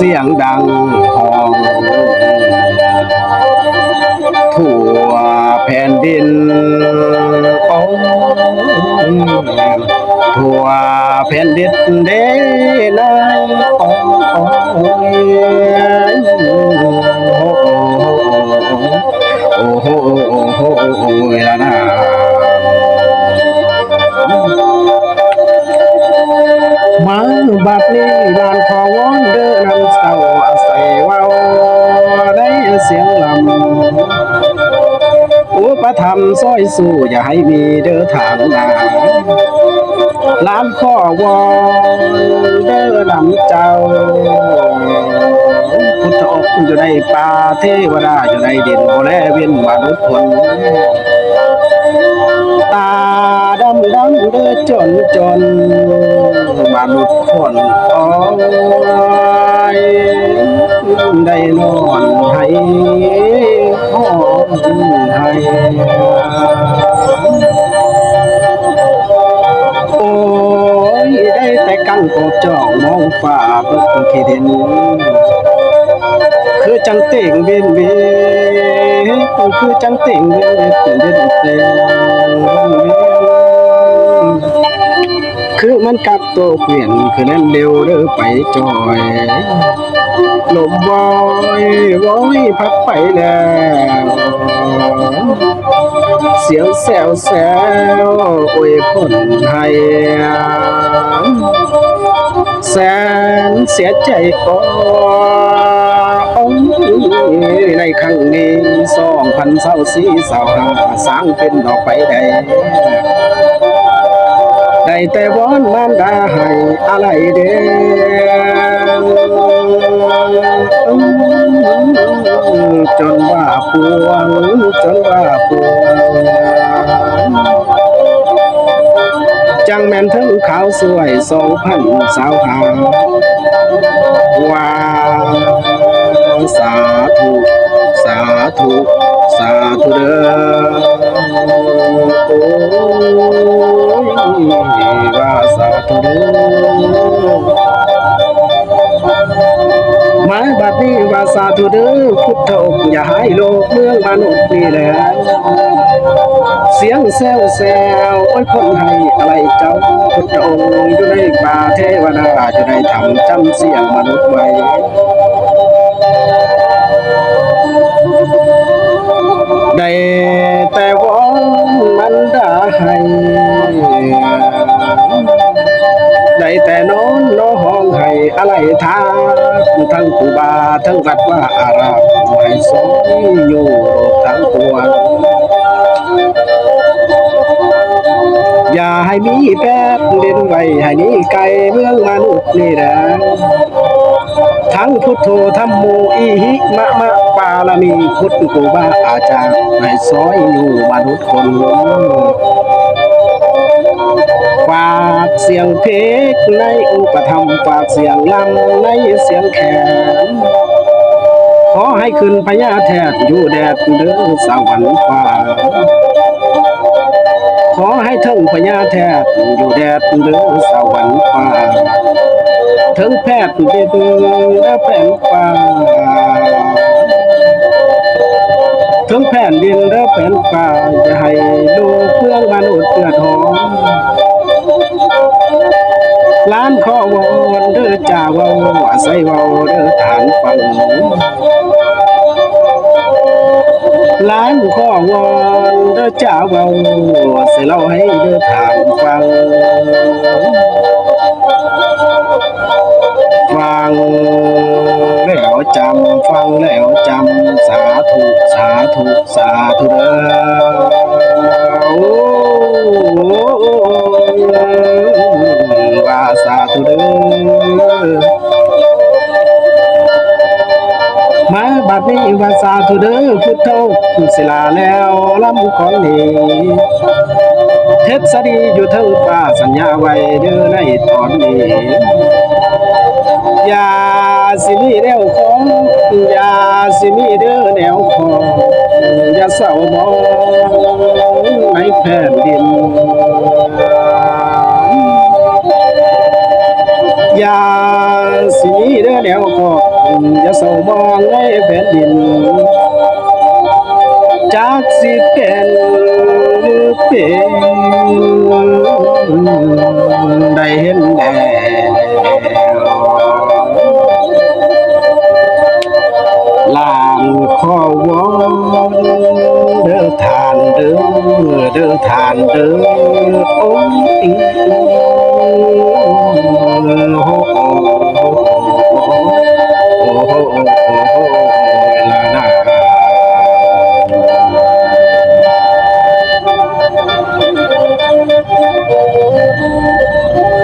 สียงดังห้องทั่วแผ่นดินโอ้ทั่วแผ่นดินเด้นายโอ้โอ้โหละนะมาบัดนี้ลานขอวอนเด้อนำเศร้าอาศัยเว้าได้เสียงลำอุปธรรมซอยสู้อย่าให้มีเด้อทางหน้าลานขอวอนเด้อนำเจ้าพุทธอกอยู่ในป่าเทวดาอยู่ในดินโอแลเวียนมนุษย์คนตาดำเด้อจนมนุษย์คนอ้อยได้นอนให้ห้องให้โอ้ยได้แต่กังกบจ้องมองฟ้าเบิกขี้ดินคือจังเต่งเบียนคือจังเต่งเบียนเต่งคือมันกับตัวเปลี่ยนคือเล่นเร็วเด้อไปจอยลมวอยพัดไปแล้วเสียงแซวโอ้ยคนไทยแสนเสียใจก็ในครั้งนี้2024สร้างเป็นดอกไปได้แต่วอนมารดาให้อะไรเด้จนว่าปวงจังแม่นถึงขาวสวย2025ว่าสาธุเด้อโอ้ยว่าสาธุเด้อมาบัดนี้ว่าสาธุเด้อพุทธองค์อย่าให้โลกเมืองมนุษย์นี่แหละเสียงแซวโอ้ยคนให้อะไรเจ้าพุทธองค์อยู่ในป่าเทวดาจะได้ทำจำเสียงมนุษย์ไว้ได้แต่วอนมันได้ได้แต่นอนห้องให้อะไรทาทั้งครูบาทั้งวัดว่าอารามให้สอนอยู่ทั้งตัวอย่าให้มีแปดเล่นไว้ให้นี้ไกลเมืองมนุษย์นี่นะทั้งพุทโธธัมโมอิหิมะปาลามีพุทธครูบาอาจารย์ให้สอนอยู่มนุษย์คนฝากเสียงเพลงในอุปธรรมฝากเสียงลำในเสียงแขนขอให้ขึ้นพญาแทดอยู่แดดเด้อสวรรค์ฟ้าขอให้ถึงพญาแทดอยู่แดดเด้อสวรรค์ฟ้าถึงแพทย์เด้อและแผ่นฟ้าถึงแผ่นดินและแผ่นฟ้าจะให้ลูกเพื่องมนุษย์เกิดหอมล้านข้อวอนเด้อจ่าเว้าใส่เว้าเด้อฐานฟังล้านข้อวอนเด้อจ่าเว้าใส่เล่าให้เด้อฐานฟังแล้วจำฟังแล้วจำสาธุเด้อว่าสาธุเด้อมาบัดนี้ว่าสาธุเด้อพุทโธศิลาแล้วลำของนี้เทศดีอยู่ทั้งฟ้าสัญญาไว้เด้อในตอนนี้อย่าสิมีแนวของอย่าสิมีเด้อแนวของอย่าเศร้ามองในแผ่นดินอย่าสิมีเด้อแนวของ มองในแผ่นดินจากสิเป็นได้เห็นแล้วลานขอวอนเด้อทานเด้อเด้อทานเด้อโอ้ยโอ้ลานา Thank you.